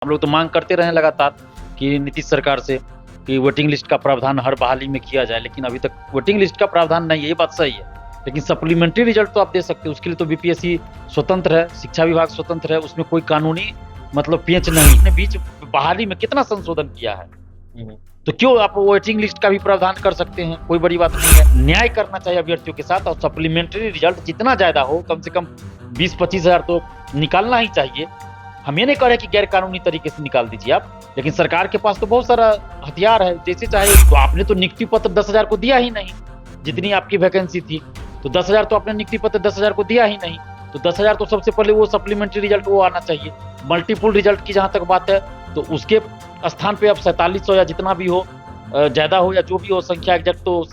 हम लोग तो मांग करते रहे लगातार कि नीतीश सरकार से कि वेटिंग लिस्ट का प्रावधान हर बहाली में किया जाए, लेकिन अभी तक वेटिंग लिस्ट का प्रावधान नहीं है, ये बात सही है। लेकिन सप्लीमेंट्री रिजल्ट तो आप दे सकते हो, उसके लिए तो बीपीएससी स्वतंत्र है, शिक्षा विभाग स्वतंत्र है, उसमें कोई कानूनी मतलब पेंच नहीं। अपने बीच बहाली में कितना संशोधन किया है, तो क्यों आप वेटिंग लिस्ट का भी प्रावधान कर सकते हैं, कोई बड़ी बात नहीं है। न्याय करना चाहिए अभ्यर्थियों के साथ, और सप्लीमेंट्री रिजल्ट जितना ज्यादा हो, कम से कम 20-25 हजार तो निकालना ही चाहिए। हम ये नहीं कह रहे कि गैर कानूनी तरीके से निकाल दीजिए आप, लेकिन सरकार के पास तो बहुत सारा हथियार है, जैसे चाहे। तो आपने तो नियुक्ति पत्र 10,000 को दिया ही नहीं, जितनी आपकी वैकेंसी थी, तो 10,000 तो आपने नियुक्ति पत्र 10,000 को दिया ही नहीं। तो 10,000 तो सबसे पहले वो सप्लीमेंट्री रिजल्ट वो आना चाहिए। मल्टीपुल रिजल्ट की जहां तक बात है, तो उसके स्थान पे अब 4700 या जितना भी हो, ज्यादा हो या जो भी हो संख्या एग्जैक्ट, तो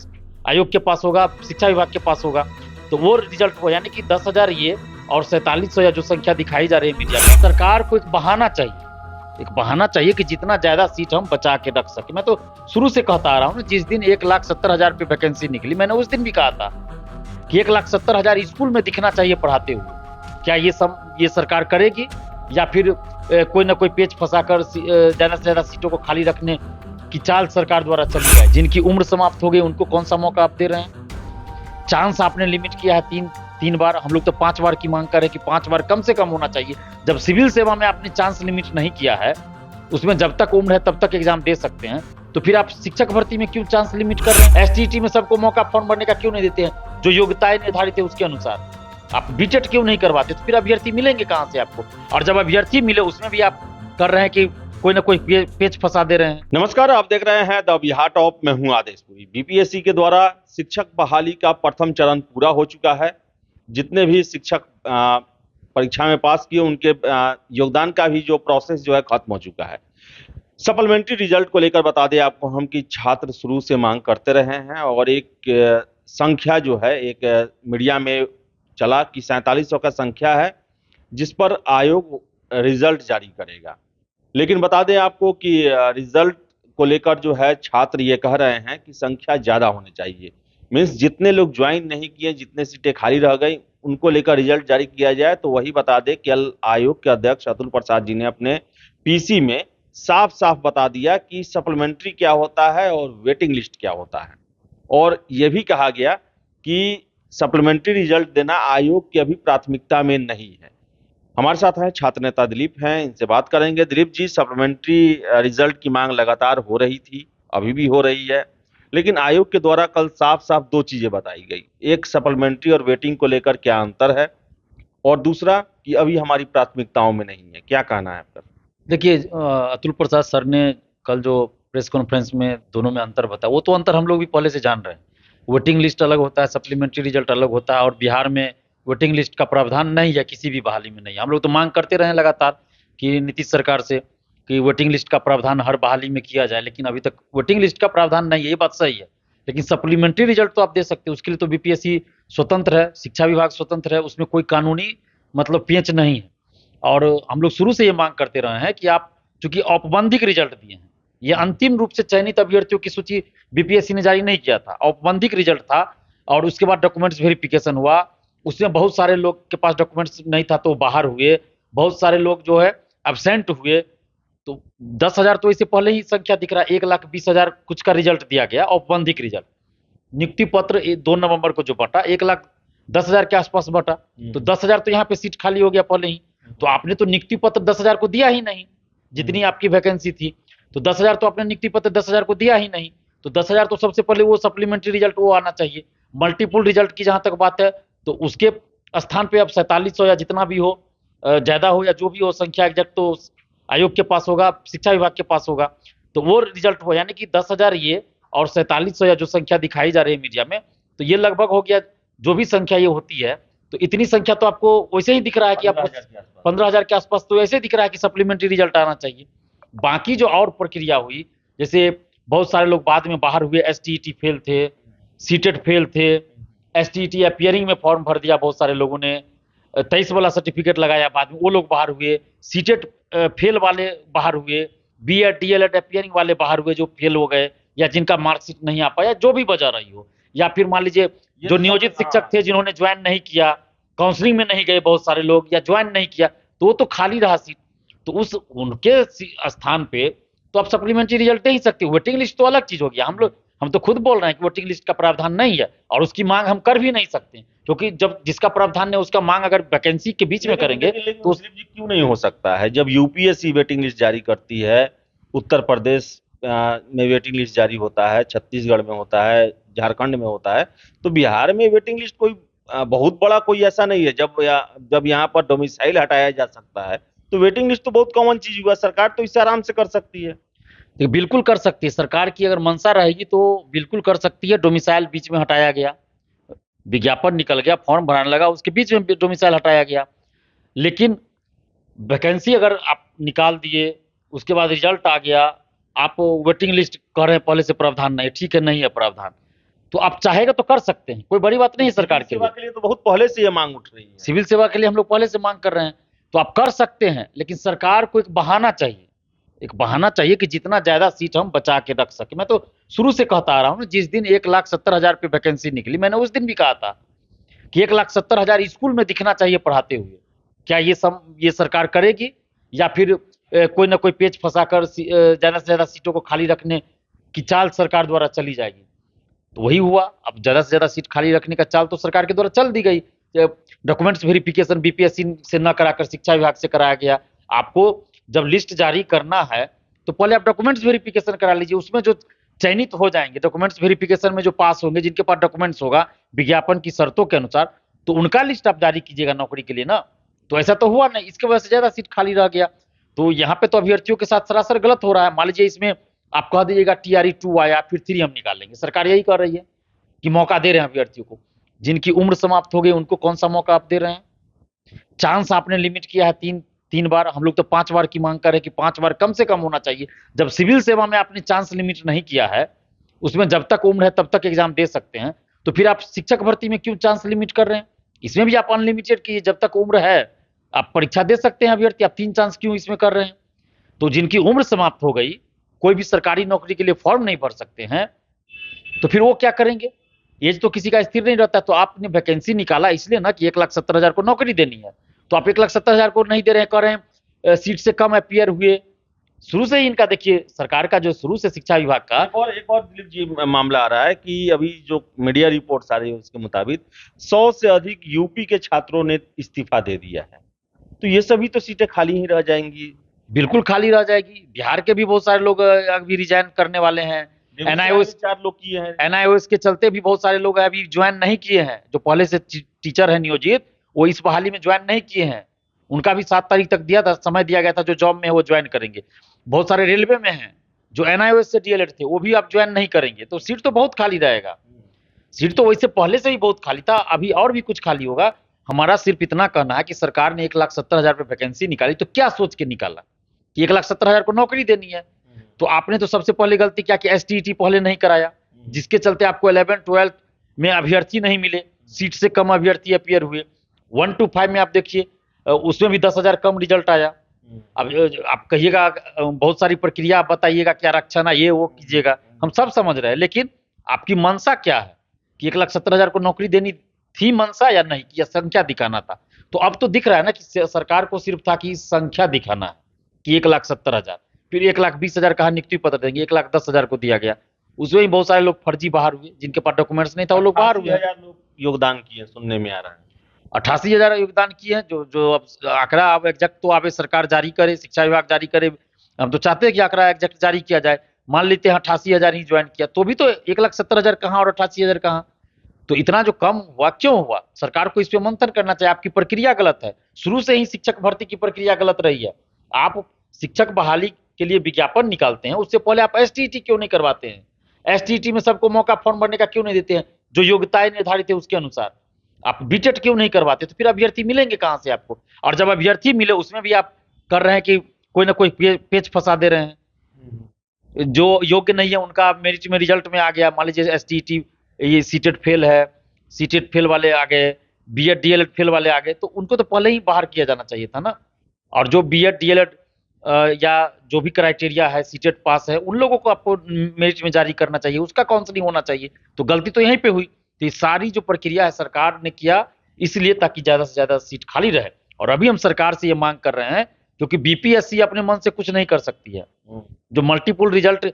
आयोग के पास होगा, शिक्षा विभाग के पास होगा, तो वो रिजल्ट हो, यानी कि 10,000 ये और 4700 या जो संख्या दिखाई जा रही है मीडिया में। सरकार को एक बहाना चाहिए कि जितना ज्यादा सीट हम बचा के रख सके। मैं तो शुरू से कहता आ रहा हूँ, जिस दिन 1,70,000 पे वैकेंसी निकली, मैंने उस दिन भी कहा था कि 1,70,000 स्कूल में दिखना चाहिए पढ़ाते हुए। क्या ये सरकार करेगी, या फिर कोई ना कोई पेच फंसाकर ज्यादा से ज्यादा सीटों को खाली रखने की चाल सरकार द्वारा चली जाए? जिनकी उम्र समाप्त हो गई उनको कौन सा मौका आप दे रहे हैं? चांस आपने लिमिट किया है तीन बार, हम लोग तो 5 बार की मांग कर रहे हैं कि 5 बार कम से कम होना चाहिए। जब सिविल सेवा में आपने चांस लिमिट नहीं किया है, उसमें जब तक उम्र है तब तक एग्जाम दे सकते हैं, तो फिर आप शिक्षक भर्ती में क्यों चांस लिमिट कर रहे हैं? एसटीईटी में सबको मौका फॉर्म भरने का क्यों नहीं देते हैं, जो योग्यताएं निर्धारित है उसके अनुसार? आप बीटेट क्यों नहीं करवाते? तो फिर अभ्यर्थी मिलेंगे कहां से आपको? और जब अभ्यर्थी मिले, उसमें भी आप कर रहे हैं कि कोई ना कोई पेच फंसा दे रहे हैं। नमस्कार, आप देख रहे हैं द बिहार टॉप। मैं हूं आदेशपुरी। बीपीएससी के द्वारा शिक्षक बहाली का प्रथम चरण पूरा हो चुका है। जितने भी शिक्षक परीक्षा में पास किए, उनके योगदान का भी जो प्रोसेस जो है खत्म हो चुका है। सप्लीमेंट्री रिजल्ट को लेकर बता दें आपको हम कि छात्र शुरू से मांग करते रहे हैं, और एक संख्या जो है एक मीडिया में चला कि 4700 का संख्या है, जिस पर आयोग रिजल्ट जारी करेगा। लेकिन बता दें आपको कि रिजल्ट को लेकर जो है छात्र ये कह रहे हैं कि संख्या ज्यादा होनी चाहिए। मीन्स जितने लोग ज्वाइन नहीं किए, जितने सीटें खाली रह गई, उनको लेकर रिजल्ट जारी किया जाए। तो वही बता दें कि आयोग के अध्यक्ष अतुल प्रसाद जी ने अपने पीसी में साफ साफ बता दिया कि सप्लीमेंट्री क्या होता है और वेटिंग लिस्ट क्या होता है। और यह भी कहा गया कि सप्लीमेंट्री रिजल्ट देना आयोग की अभी प्राथमिकता में नहीं है। हमारे साथ हैं छात्र नेता दिलीप हैं, इनसे बात करेंगे। दिलीप जी, सप्लीमेंट्री रिजल्ट की मांग लगातार हो रही थी, अभी भी हो रही है, लेकिन आयोग के द्वारा कल साफ साफ 2 चीजें बताई गई। एक, सप्लीमेंट्री और वेटिंग को लेकर क्या अंतर है, और दूसरा कि अभी हमारी प्राथमिकताओं में नहीं है। क्या कहना है आपका? देखिए, अतुल प्रसाद सर ने कल जो प्रेस कॉन्फ्रेंस में दोनों में अंतर बताया, वो तो अंतर हम लोग भी पहले से जान रहे हैं। वेटिंग लिस्ट अलग होता है, सप्लीमेंट्री रिजल्ट अलग होता है, और बिहार में वेटिंग लिस्ट का प्रावधान नहीं है, किसी भी बहाली में नहीं है। हम लोग तो मांग करते रहे लगातार कि नीतीश सरकार से कि वेटिंग लिस्ट का प्रावधान हर बहाली में किया जाए, लेकिन अभी तक वेटिंग लिस्ट का प्रावधान नहीं है, ये बात सही है। लेकिन सप्लीमेंट्री रिजल्ट तो आप दे सकते हो, उसके लिए तो बीपीएससी स्वतंत्र है, शिक्षा विभाग स्वतंत्र है, उसमें कोई कानूनी मतलब पेंच नहीं है। और हम लोग शुरू से ये मांग करते रहे हैं कि आप चूंकि औपबंधिक रिजल्ट दिए हैं, ये अंतिम रूप से चयनित अभ्यर्थियों की सूची बीपीएससी ने जारी नहीं किया था, औपबंधिक रिजल्ट था। और उसके बाद डॉक्यूमेंट्स वेरिफिकेशन हुआ, उसमें बहुत सारे लोग के पास डॉक्यूमेंट्स नहीं था तो बाहर हुए, बहुत सारे लोग जो है एब्सेंट हुए। तो 10,000 तो इससे पहले ही संख्या दिख रहा है, 1,20,000 कुछ का रिजल्ट दिया गया, औपबंधिक रिजल्ट। नियुक्ति पत्र 2 नवंबर को जो बटा, 1,10,000 के आसपास बटा, तो 10,000 तो यहाँ पे सीट खाली हो गया पहले ही। तो आपने तो नियुक्ति पत्र 10,000 को दिया ही नहीं, जितनी आपकी वैकेंसी थी, तो 10,000 तो आपने नियुक्ति पत्र 10,000 को दिया ही नहीं। तो 10,000 तो सबसे पहले वो सप्लीमेंट्री रिजल्ट वो आना चाहिए। मल्टीपुल रिजल्ट की जहां तक बात है, तो उसके स्थान पे अब 4700 या जितना भी हो, ज्यादा हो या जो भी हो संख्या एग्जैक्ट, तो आयोग के पास होगा, शिक्षा विभाग के पास होगा, तो वो रिजल्ट हो, यानी कि 10,000 ये और 4700 या जो संख्या दिखाई जा रही है मीडिया में, तो ये लगभग हो गया। जो भी संख्या ये होती है, तो इतनी संख्या तो आपको वैसे ही दिख रहा है कि आपको 15,000 के आसपास तो ऐसे दिख रहा है कि सप्लीमेंट्री रिजल्ट आना चाहिए। बाकी जो और प्रक्रिया हुई, जैसे बहुत सारे लोग बाद में बाहर हुए, एसटीईटी फेल थे, सीटेट फेल थे, एसटीईटी अपीयरिंग में फॉर्म भर दिया बहुत सारे लोगों ने, 23 वाला सर्टिफिकेट लगाया, बाद में वो लोग बाहर हुए, सीटेट फेल वाले बाहर हुए, बीएड डीएलएड अपीयरिंग वाले बाहर हुए जो फेल हो गए, या जिनका मार्कशीट नहीं आ पाया, जो भी वजह रही हो। या फिर मान लीजिए जो नियोजित शिक्षक थे जिन्होंने ज्वाइन नहीं किया, काउंसलिंग में नहीं गए बहुत सारे लोग, या ज्वाइन नहीं किया, तो वो तो खाली रहा सीट। तो उस उनके स्थान पे तो आप सप्लीमेंट्री रिजल्ट दे ही सकते हो। वेटिंग लिस्ट तो अलग चीज हो गया। हम तो खुद बोल रहे हैं कि वोटिंग लिस्ट का प्रावधान नहीं है और उसकी मांग हम कर भी नहीं सकते, क्योंकि जब जिसका प्रावधान है उसका मांग अगर वैकेंसी के बीच में करेंगे तो मुस्लिम जी क्यों नहीं हो सकता है? जब यूपीएससी वेटिंग लिस्ट जारी करती है, उत्तर प्रदेश में वेटिंग लिस्ट जारी होता है, छत्तीसगढ़ में होता है, झारखंड में होता है, तो बिहार में वेटिंग लिस्ट कोई बहुत बड़ा कोई ऐसा नहीं है। जब यहाँ पर डोमिसाइल हटाया जा सकता है तो वेटिंग लिस्ट तो बहुत कॉमन चीज हुआ। सरकार तो इसे आराम से कर सकती है। तो बिल्कुल कर सकती है, सरकार की अगर मंशा रहेगी तो बिल्कुल कर सकती है। डोमिसाइल बीच में हटाया गया, विज्ञापन निकल गया, फॉर्म भराने लगा, उसके बीच में डोमिसाइल हटाया गया। लेकिन वैकेंसी अगर आप निकाल दिए, उसके बाद रिजल्ट आ गया, आप वेटिंग लिस्ट कह रहे हैं पहले से प्रावधान नहीं, ठीक है नहीं है प्रावधान, तो आप चाहेगा तो कर सकते हैं, कोई बड़ी बात नहीं है सरकार के सेवा लिए। के लिए तो बहुत पहले से ये मांग उठ रही है। सिविल सेवा के लिए हम लोग पहले से मांग कर रहे हैं, तो आप कर सकते हैं, लेकिन सरकार को एक बहाना चाहिए, एक बहाना चाहिए कि जितना ज्यादा सीट हम बचा के रख सके। मैं तो शुरू से कहता आ रहा हूँ, जिस दिन 1,70,000 पे वैकेंसी निकली, मैंने उस दिन भी कहा था कि 1,70,000 स्कूल में दिखना चाहिए पढ़ाते हुए। क्या ये सरकार करेगी, या फिर कोई ना कोई पेच फंसाकर ज्यादा से ज्यादा सीटों को खाली रखने की चाल सरकार द्वारा चली जाएगी? तो वही हुआ। अब ज्यादा से ज्यादा सीट खाली रखने का चाल तो सरकार के द्वारा चल दी गई। डॉक्यूमेंट्स वेरिफिकेशन बीपीएससी से न कराकर शिक्षा विभाग से कराया गया। आपको जब लिस्ट जारी करना है तो पहले आप डॉक्यूमेंट्स वेरिफिकेशन करा लीजिए। उसमें जो चयनित हो जाएंगे, डॉक्यूमेंट्स वेरिफिकेशन में जो पास होंगे, जिनके पास डॉक्यूमेंट्स होगा विज्ञापन की शर्तों के अनुसार, तो उनका लिस्ट आप जारी कीजिएगा नौकरी के लिए ना। तो ऐसा तो हुआ नहीं, इसके वजह से ज्यादा सीट खाली रह गया। तो यहाँ पे तो अभ्यर्थियों के साथ सरासर गलत हो रहा है। मान लीजिए इसमें आप कह दीजिएगा TRE 2 आया, फिर 3 हम निकाल लेंगे। सरकार यही कर रही है कि मौका दे रहे हैं अभ्यर्थियों को। जिनकी उम्र समाप्त हो गई उनको कौन सा मौका आप दे रहे हैं? चांस आपने लिमिट किया है तीन तीन बार, हम लोग तो 5 बार की मांग कर रहे हैं कि 5 बार कम से कम होना चाहिए। जब सिविल सेवा में आपने चांस लिमिट नहीं किया है, उसमें जब तक उम्र है तब तक एग्जाम दे सकते हैं, तो फिर आप शिक्षक भर्ती में क्यों चांस लिमिट कर रहे हैं? इसमें भी आप अनलिमिटेड कीजिए, जब तक उम्र है आप परीक्षा दे सकते हैं अभ्यर्थी। आप 3 चांस क्यों इसमें कर रहे हैं? तो जिनकी उम्र समाप्त हो गई, कोई भी सरकारी नौकरी के लिए फॉर्म नहीं भर सकते हैं, तो फिर वो क्या करेंगे? एज तो किसी का स्थिर नहीं रहता। तो आपने वैकेंसी निकाला इसलिए ना कि 1,70,000 को नौकरी देनी है, तो आप 1,70,000 को नहीं दे रहे हैं, कह रहे हैं सीट से कम अपियर हुए। शुरू से ही इनका देखिए, सरकार का जो शुरू से शिक्षा विभाग का एक और दिलीप जी मामला आ रहा है कि अभी जो मीडिया रिपोर्ट्स आ रही है उसके मुताबिक 100 से अधिक यूपी के छात्रों ने इस्तीफा दे दिया है। तो ये सभी तो सीटें खाली ही रह जाएंगी। बिल्कुल खाली रह जाएगी। बिहार के भी बहुत सारे लोग अभी रिजाइन करने वाले हैं। एनआईओएस 4 लोग किए हैं। एनआईओएस के चलते भी बहुत सारे लोग अभी ज्वाइन नहीं किए हैं। जो पहले से टीचर है नियोजित, वो इस बहाली में ज्वाइन नहीं किए हैं। उनका भी 7 तारीख तक दिया था, समय दिया गया था, जो जॉब में है वो ज्वाइन करेंगे। बहुत सारे रेलवे में हैं जो एनआईओएस से डीएलएड थे, वो भी अब ज्वाइन नहीं करेंगे। तो सीट तो बहुत खाली रहेगा। सीट तो वैसे पहले से ही बहुत खाली था, अभी और भी कुछ खाली होगा। हमारा सिर्फ इतना कहना है कि सरकार ने 1,70,000 पे वैकेंसी निकाली, तो क्या सोच के निकाला कि 1,70,000 को नौकरी देनी है? तो आपने तो सबसे पहले गलती क्या कि STET पहले नहीं कराया, जिसके चलते आपको 11 12 में अभ्यर्थी नहीं मिले, सीट से कम अभ्यर्थी अपियर हुए। 1 to 5 में आप देखिए, उसमें भी 10,000 कम रिजल्ट आया। अब आप कहिएगा बहुत सारी प्रक्रिया आप बताइएगा कि आरक्षण ये वो कीजिएगा, हम सब समझ रहे हैं, लेकिन आपकी मंशा क्या है कि 1,70,000 को नौकरी देनी थी मंशा या नहीं, कि संख्या दिखाना था? तो अब तो दिख रहा है ना कि सरकार को सिर्फ था कि संख्या दिखाना है कि 1,70,000, फिर 1,20,000 कहा नियुक्ति पत्र देंगे, 1,10,000 को दिया गया। उसमें भी बहुत सारे लोग फर्जी बाहर हुए, जिनके पास डॉक्यूमेंट्स नहीं था वो लोग बाहर हुए। 80,000 लोग योगदान किए सुनने में आ रहा है। 88,000 योगदान किए हैं। जो अब आंकड़ा अब एग्जैक्ट तो अब सरकार जारी करे, शिक्षा विभाग जारी करे। हम तो चाहते हैं कि आंकड़ा एग्जैक्ट जारी किया जाए। मान लेते हैं 88,000 ही ज्वाइन किया, तो भी तो 1,70,000 कहाँ और 88,000 कहाँ? तो इतना जो कम हुआ क्यों हुआ? सरकार को इस पे मंथन करना चाहिए। आपकी प्रक्रिया गलत है, शुरू से ही शिक्षक भर्ती की प्रक्रिया गलत रही है। आप शिक्षक बहाली के लिए विज्ञापन निकालते हैं, उससे पहले आप STET क्यों नहीं करवाते हैं? STET में सबको मौका फॉर्म भरने का क्यों नहीं देते हैं? जो योग्यताएं निर्धारित है उसके अनुसार आप बीटेट क्यों नहीं करवाते? तो फिर अभ्यर्थी मिलेंगे कहां से आपको? और जब अभ्यर्थी मिले, उसमें भी आप कर रहे हैं कि कोई ना कोई पेच फंसा दे रहे हैं। जो योग्य नहीं है उनका मेरिट में रिजल्ट में आ गया, मान लीजिए STET ये सीटेट फेल है, सीटेट फेल वाले आ गए, BEd DLEd फेल वाले आ गए, तो उनको तो पहले ही बाहर किया जाना चाहिए था ना। और जो BEd DLEd या जो भी क्राइटेरिया है सीटेट पास है, उन लोगों को आपको मेरिट में जारी करना चाहिए, उसका काउंसलिंग होना चाहिए। तो गलती तो यहीं पे हुई। तो ये सारी जो प्रक्रिया है सरकार ने किया इसलिए ताकि ज्यादा से ज्यादा सीट खाली रहे। और अभी हम सरकार से ये मांग कर रहे हैं क्योंकि बीपीएससी अपने मन से कुछ नहीं कर सकती है। जो मल्टीपल रिजल्ट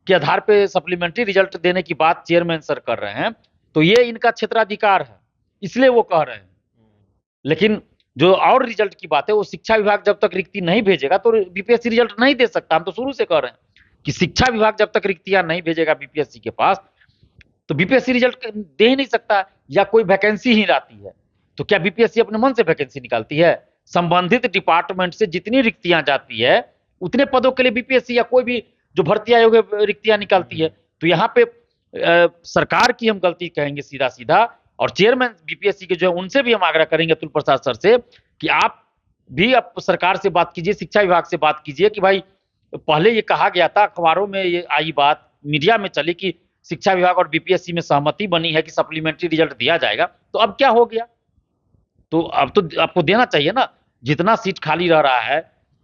के आधार पे सप्लीमेंट्री रिजल्ट देने की बात चेयरमैन सर कर रहे हैं, तो ये इनका क्षेत्राधिकार है, इसलिए वो कह रहे हैं। लेकिन जो और रिजल्ट की बात है, वो शिक्षा विभाग जब तक रिक्ति नहीं भेजेगा तो बीपीएससी रिजल्ट नहीं दे सकता। हम तो शुरू से कह रहे हैं कि शिक्षा विभाग जब तक रिक्तियां नहीं भेजेगा बीपीएससी के पास, तो बीपीएससी रिजल्ट दे ही नहीं सकता, या कोई वैकेंसी ही लाती है। तो क्या बीपीएससी अपने मन से वैकेंसी निकालती है? संबंधित डिपार्टमेंट से जितनी रिक्तियां जाती है, उतने पदों के लिए बीपीएससी या कोई भी जो भर्ती आयोग रिक्तियां निकालती है। तो यहाँ पे सरकार की हम गलती कहेंगे सीधा सीधा, और चेयरमैन बीपीएससी के जो है उनसे भी हम आग्रह करेंगे अतुल प्रसाद सर से कि आप भी अब सरकार से बात कीजिए, शिक्षा विभाग से बात कीजिए कि भाई पहले ये कहा गया था, अखबारों में ये आई बात, मीडिया में चली कि शिक्षा विभाग और बीपीएससी में सहमति बनी है कि सप्लीमेंट्री रिजल्ट दिया जाएगा, तो अब क्या हो गया? तो अब तो आपको देना चाहिए ना। जितना सीट खाली रह रहा है,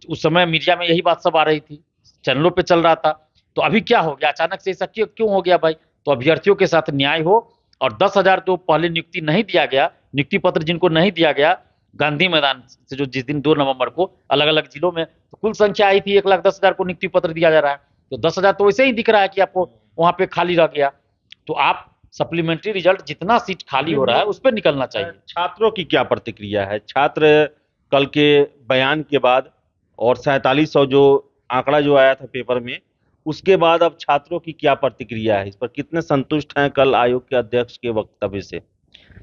उस समय मीडिया में यही बात सब आ रही थी, चैनलों पे चल रहा था, तो अभी क्या हो गया? अचानक से ऐसा क्यों हो गया भाई? तो अभ्यर्थियों के साथ न्याय हो, और 10,000 तो पहले नियुक्ति नहीं दिया गया, नियुक्ति पत्र जिनको नहीं दिया गया गांधी मैदान से, जो जिस दिन 2 नवंबर को अलग अलग जिलों में, तो कुल संख्या आई थी 1,10,000 को नियुक्ति पत्र दिया जा रहा है। तो 10,000 तो वैसे ही दिख रहा है कि आपको वहां पे खाली रह गया। तो आप सप्लीमेंट्री रिजल्ट जितना सीट खाली हो रहा है उस पर निकलना चाहिए। छात्रों की क्या प्रतिक्रिया है? छात्र कल के बयान के बाद और 4700 जो आंकड़ा जो आया था पेपर में, उसके बाद अब छात्रों की क्या प्रतिक्रिया है? इस पर कितने संतुष्ट हैं कल आयोग के अध्यक्ष के वक्तव्य से?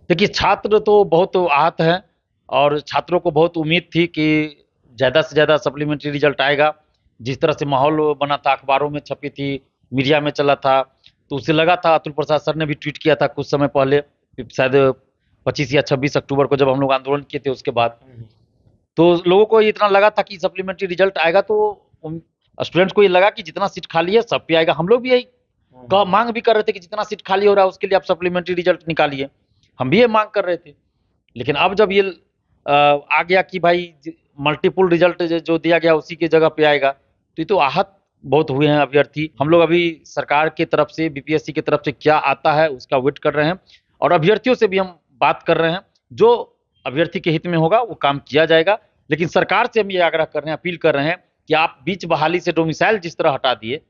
देखिए, छात्र तो बहुत आहत हैं, और छात्रों को बहुत उम्मीद थी कि ज़्यादा से ज़्यादा सप्लीमेंट्री रिजल्ट आएगा। जिस तरह से माहौल बना था, अखबारों में छपी थी, मीडिया में चला था, तो उससे लगा था, अतुल प्रसाद सर ने भी ट्वीट किया था कुछ समय पहले, शायद 25 या 26 अक्टूबर को जब हम लोग आंदोलन किए थे उसके बाद, तो लोगों को इतना लगा था कि सप्लीमेंट्री रिजल्ट आएगा, तो स्टूडेंट्स को ये लगा कि जितना सीट खाली है सब पे आएगा। हम लोग भी यही मांग भी कर रहे थे कि जितना सीट खाली हो रहा है उसके लिए आप सप्लीमेंट्री रिजल्ट निकालिए, हम भी ये मांग कर रहे थे। लेकिन अब जब ये आ गया कि भाई मल्टीपल रिजल्ट जो दिया गया उसी की जगह पे आएगा, तो ये तो आहत बहुत हुए हैं अभ्यर्थी। हम लोग अभी सरकार की तरफ से, बीपीएससी की तरफ से क्या आता है उसका वेट कर रहे हैं, और अभ्यर्थियों से भी हम बात कर रहे हैं, जो अभ्यर्थी के हित में होगा वो काम किया जाएगा। लेकिन सरकार से हम ये आग्रह कर रहे हैं, अपील कर रहे हैं कि आप बीच बहाली से डोमिसाइल जिस तरह हटा दिए,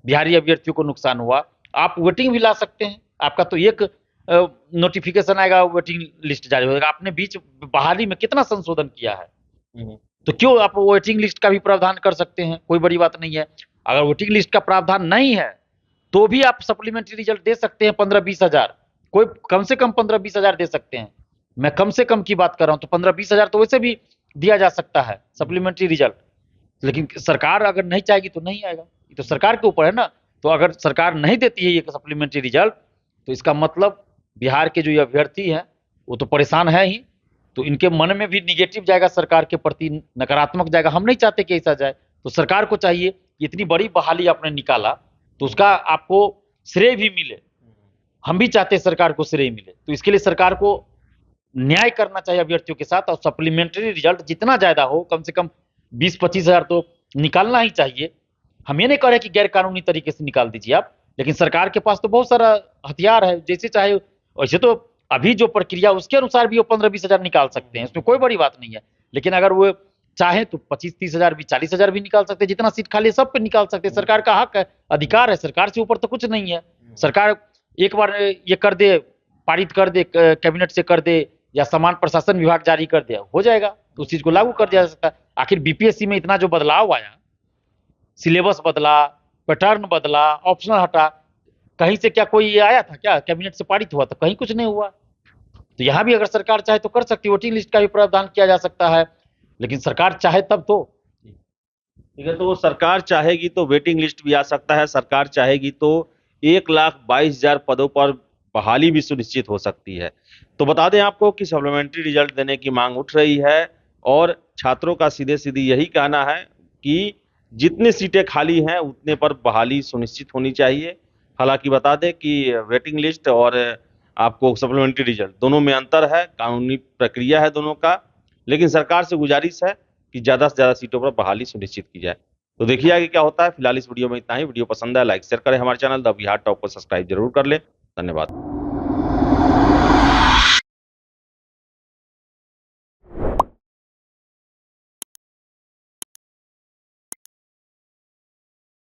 बिहारी अभ्यर्थियों को नुकसान हुआ, आप वेटिंग भी ला सकते हैं। आपका तो एक नोटिफिकेशन आएगा, वेटिंग लिस्ट जारी होगा, आपने बीच बहाली में कितना संशोधन किया है, तो क्यों आप वेटिंग लिस्ट का भी प्रावधान कर सकते हैं, कोई बड़ी बात नहीं है। अगर वेटिंग लिस्ट का प्रावधान नहीं है तो भी आप सप्लीमेंट्री रिजल्ट दे सकते हैं 15-20 हजार, कोई कम से कम 15-20 हजार दे सकते हैं। मैं कम से कम की बात कर रहा हूं, तो 15-20 हजार तो वैसे भी दिया जा सकता है सप्लीमेंट्री रिजल्ट। लेकिन सरकार अगर नहीं चाहेगी तो नहीं आएगा, ये तो सरकार के ऊपर है ना। तो अगर सरकार नहीं देती है ये सप्लीमेंट्री रिजल्ट, तो इसका मतलब बिहार के जो ये अभ्यर्थी हैं वो तो परेशान है ही, तो इनके मन में भी निगेटिव जाएगा, सरकार के प्रति नकारात्मक जाएगा। हम नहीं चाहते कि ऐसा जाए। तो सरकार को चाहिए कि इतनी बड़ी बहाली आपने निकाला तो उसका आपको श्रेय भी मिले, हम भी चाहते हैं सरकार को श्रेय मिले। तो इसके लिए सरकार को न्याय करना चाहिए अभ्यर्थियों के साथ, और सप्लीमेंट्री रिजल्ट जितना ज्यादा हो, कम से कम 20-25 हजार तो निकालना ही चाहिए। हम ये नहीं कह रहे कि गैर कानूनी तरीके से निकाल दीजिए आप, लेकिन सरकार के पास तो बहुत सारा हथियार है, जैसे चाहे वैसे तो अभी जो प्रक्रिया उसके अनुसार भी वो 15-20 हजार निकाल सकते हैं, इसमें कोई बड़ी बात नहीं है। लेकिन अगर वो चाहे तो 25-30 हजार भी, 40 हजार भी निकाल सकते हैं, जितना सीट खाली है सब पे निकाल सकते हैं। सरकार का हक है, अधिकार है, सरकार से ऊपर तो कुछ नहीं है। सरकार एक बार ये कर दे, पारित कर दे, कैबिनेट से कर दे, या समान प्रशासन विभाग जारी कर दे, हो जाएगा, तो उस चीज को लागू कर दिया जा सकता है। आखिर बीपीएससी में इतना जो बदलाव आया, सिलेबस बदला, पैटर्न बदला, ऑप्शनल हटा, कहीं से क्या कोई ये आया था क्या? कैबिनेट से पारित हुआ था? कहीं कुछ नहीं हुआ। तो यहाँ भी अगर सरकार चाहे तो कर सकती है, वोटिंग लिस्ट का भी प्रावधान किया जा सकता है, लेकिन सरकार चाहे तब तो। ठीक है, तो वो सरकार चाहेगी तो वेटिंग लिस्ट भी आ सकता है, सरकार चाहेगी तो 1,22,000 पदों पर बहाली भी सुनिश्चित हो सकती है। तो बता दें आपको कि सप्लीमेंट्री रिजल्ट देने की मांग उठ रही है, और छात्रों का सीधे सीधे यही कहना है कि जितनी सीटें खाली हैं उतने पर बहाली सुनिश्चित होनी चाहिए। हालांकि बता दें कि वेटिंग लिस्ट और आपको सप्लीमेंट्री रिजल्ट दोनों में अंतर है, कानूनी प्रक्रिया है दोनों का, लेकिन सरकार से गुजारिश है कि ज़्यादा से ज़्यादा सीटों पर बहाली सुनिश्चित की जाए। तो देखिए आगे क्या होता है। फिलहाल इस वीडियो में इतना ही। वीडियो पसंद है लाइक शेयर करें, हमारे चैनल द बिहार टॉप को सब्सक्राइब जरूर कर लें। धन्यवाद।